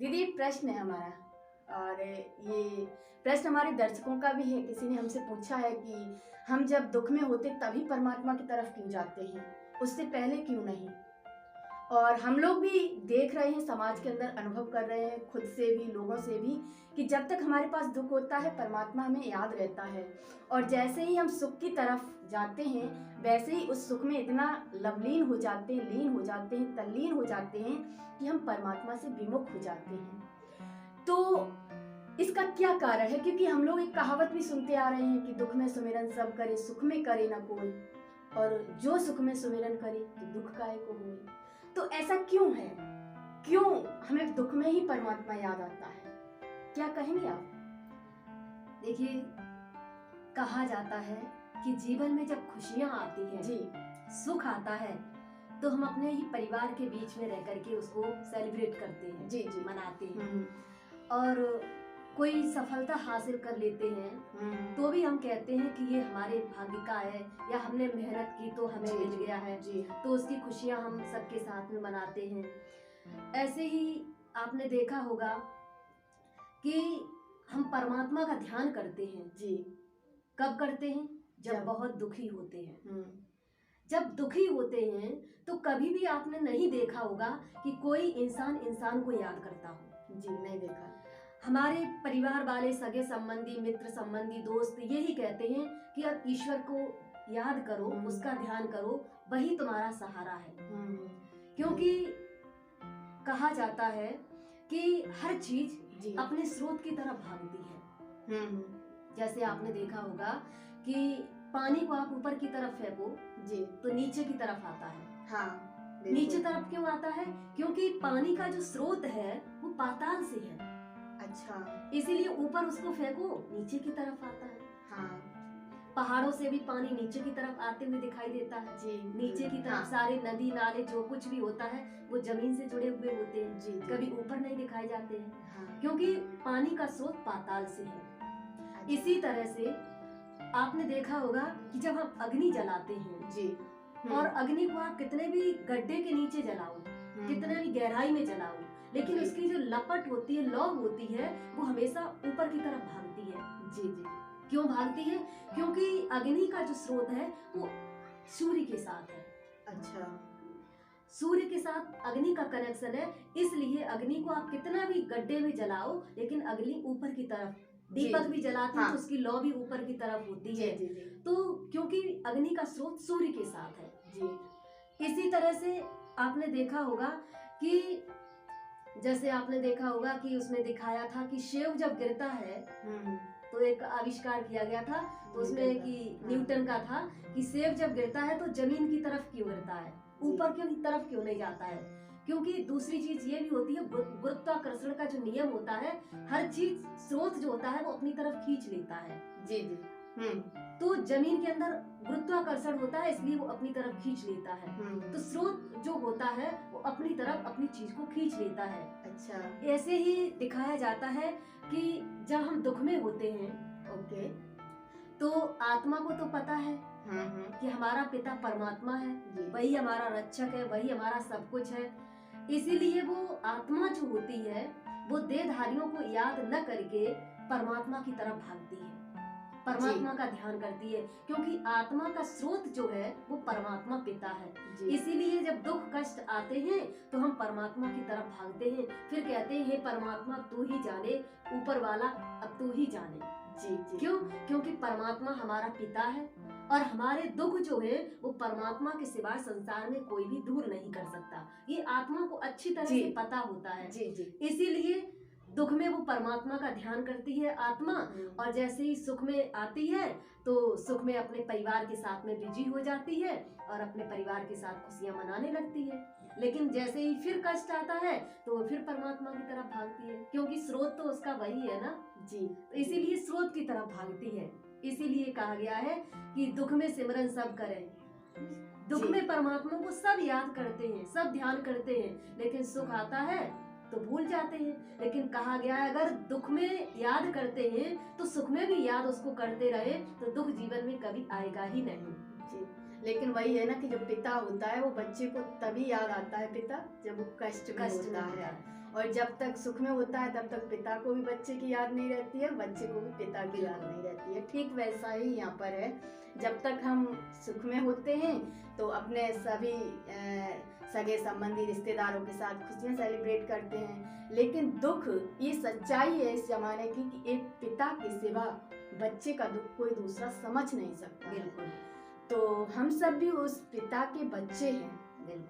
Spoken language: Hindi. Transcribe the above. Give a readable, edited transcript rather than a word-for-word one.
दीदी, एक प्रश्न है हमारा, और ये प्रश्न हमारे दर्शकों का भी है। किसी ने हमसे पूछा है कि हम जब दुख में होते तभी परमात्मा की तरफ क्यों जाते हैं, उससे पहले क्यों नहीं। और हम लोग भी देख रहे हैं, समाज के अंदर अनुभव कर रहे हैं, खुद से भी, लोगों से भी, कि जब तक हमारे पास दुख होता है परमात्मा हमें याद रहता है, और जैसे ही हम सुख की तरफ जाते हैं वैसे ही उस सुख में इतना लवलीन हो जाते हैं, लीन हो जाते हैं, तल्लीन हो जाते हैं कि हम परमात्मा से विमुख हो जाते हैं। तो इसका क्या कारण है? क्योंकि हम लोग एक कहावत भी सुनते आ रहे हैं कि दुख में सुमिरन सब करे, सुख में करे ना कोई, और जो सुख में सुमिरन करे तो दुख काहे को होए। तो ऐसा क्यों है? क्यों हमें दुख में ही परमात्मा याद आता है? क्या कहेंगे आप? देखिए, कहा जाता है कि जीवन में जब खुशियां आती हैं, जी, सुख आता है, तो हम अपने ही परिवार के बीच में रह करके उसको सेलिब्रेट करते हैं, जी, जी। मनाते हैं। और कोई सफलता हासिल कर लेते हैं तो भी हम कहते हैं कि ये हमारे भाग्य का है, या हमने मेहनत की तो हमें मिल गया है, जी, तो उसकी खुशियां हम सबके साथ में मनाते हैं। ऐसे ही आपने देखा होगा कि हम परमात्मा का ध्यान करते हैं। जी। कब करते हैं? जब जब बहुत दुखी होते हैं। जब दुखी होते हैं तो कभी भी आपने नहीं देखा होगा कि कोई इंसान इंसान को याद करता हो। जी, नहीं देखा। हमारे परिवार वाले, सगे संबंधी, मित्र संबंधी, दोस्त यही कहते हैं कि आप ईश्वर को याद करो, उसका ध्यान करो, वही तुम्हारा सहारा है। क्योंकि कहा जाता है कि हर चीज अपने स्रोत की तरफ भागती है। जैसे आपने देखा होगा कि पानी को आप ऊपर की तरफ फेंको जी तो नीचे की तरफ आता है। हाँ, नीचे तरफ क्यों आता है? क्योंकि पानी का जो स्रोत है वो पाताल से है। अच्छा, इसीलिए ऊपर उसको फेंको, नीचे की तरफ आता है। हाँ पहाड़ों से भी पानी नीचे की तरफ आते हुए दिखाई देता है। जी, नीचे की तरफ हाँ, सारे नदी नाले जो कुछ भी होता है वो जमीन से जुड़े हुए होते हैं, जी, कभी ऊपर नहीं दिखाई जाते हैं। हाँ, क्योंकि पानी का स्रोत पाताल से है। अच्छा, इसी तरह से आपने देखा होगा कि जब हम अग्नि जलाते हैं जी, और अग्नि को आप कितने भी गड्ढे के नीचे जलाओ, कितने भी गहराई में जलाओ, लेकिन जी। उसकी जो लपट होती है, लौ होती है, वो हमेशा ऊपर की तरफ भागती है। जी जी, क्यों भागती है? क्योंकि अग्नि का जो स्रोत है वो सूर्य के साथ है। अच्छा, सूर्य के साथ अग्नि का कनेक्शन है, इसलिए अग्नि को आप कितना भी गड्ढे में जलाओ लेकिन अग्नि ऊपर की तरफ, दीपक भी जलाते हैं हाँ, तो उसकी लौ भी ऊपर की तरफ होती जी है। जी जी, तो क्योंकि अग्नि का स्रोत सूर्य के साथ है। जी, इसी तरह से आपने देखा होगा कि जैसे आपने देखा होगा कि उसमें दिखाया था कि सेब जब गिरता है तो एक आविष्कार किया गया था, तो उसमें कि न्यूटन का था कि सेब जब गिरता है तो जमीन की तरफ क्यों गिरता है, ऊपर क्यों तरफ क्यों नहीं जाता है? क्योंकि दूसरी चीज ये भी होती है, गुरुत्वाकर्षण का जो नियम होता है, हर चीज स्रोत जो होता है वो अपनी तरफ खींच लेता है। जी जी, तो जमीन के अंदर गुरुत्वाकर्षण होता है, इसलिए वो अपनी तरफ खींच लेता है। तो स्रोत जो होता है वो अपनी तरफ अपनी चीज को खींच लेता है। अच्छा, ऐसे ही दिखाया जाता है कि जब हम दुख में होते हैं, ओके, तो आत्मा को तो पता है कि हमारा पिता परमात्मा है, जी, वही हमारा रक्षक है, वही हमारा सब कुछ है। इसीलिए वो आत्मा जो होती है वो देहधारियों को याद न करके परमात्मा की तरफ भागती है, परमात्मा का ध्यान करती है, क्योंकि आत्मा का स्रोत जो है वो परमात्मा पिता है। इसीलिए जब दुख कष्ट आते हैं तो हम परमात्मा की तरफ भागते हैं, फिर कहते हैं हे परमात्मा तू ही जाने, ऊपर वाला अब तू ही जाने। जी जी, क्यों? क्योंकि परमात्मा हमारा पिता है और हमारे दुख जो है वो परमात्मा के सिवाय संसार में कोई भी दूर नहीं कर सकता। ये आत्मा को अच्छी तरह से पता होता है। जी जी, इसीलिए दुख में वो परमात्मा का ध्यान करती है आत्मा, और जैसे ही सुख में आती है तो सुख में अपने परिवार के साथ में बिजी हो जाती है और अपने परिवार के साथ खुशियां मनाने लगती है। लेकिन जैसे ही फिर कष्ट आता है तो वो फिर परमात्मा की तरफ भागती है, क्योंकि स्रोत तो उसका वही है ना जी, तो इसीलिए स्रोत की तरफ भागती है। इसीलिए कहा गया है कि दुख में सिमरन सब करें। दुख में परमात्मा को सब याद करते हैं, सब ध्यान करते हैं, लेकिन सुख आता है तो भूल जाते हैं। लेकिन कहा गया है अगर दुख में याद करते हैं तो सुख में भी याद उसको करते रहे तो दुख जीवन में कभी आएगा ही नहीं। जी, लेकिन वही है ना कि जो पिता होता है वो बच्चे को तभी याद आता है, पिता जब वो कष्ट में होता है। और जब तक सुख में होता है तब तक पिता को भी बच्चे की याद नहीं रहती है, बच्चे को भी पिता की याद नहीं रहती है। ठीक वैसा ही यहाँ पर है, जब तक हम सुख में होते हैं तो अपने सभी सगे संबंधी रिश्तेदारों के साथ खुशियाँ सेलिब्रेट करते हैं, लेकिन दुख, ये सच्चाई है इस जमाने की कि एक पिता के सिवा बच्चे का दुख कोई दूसरा समझ नहीं सकता है। बिल्कुल। तो हम सब भी उस पिता के बच्चे हैं। बिल्कुल।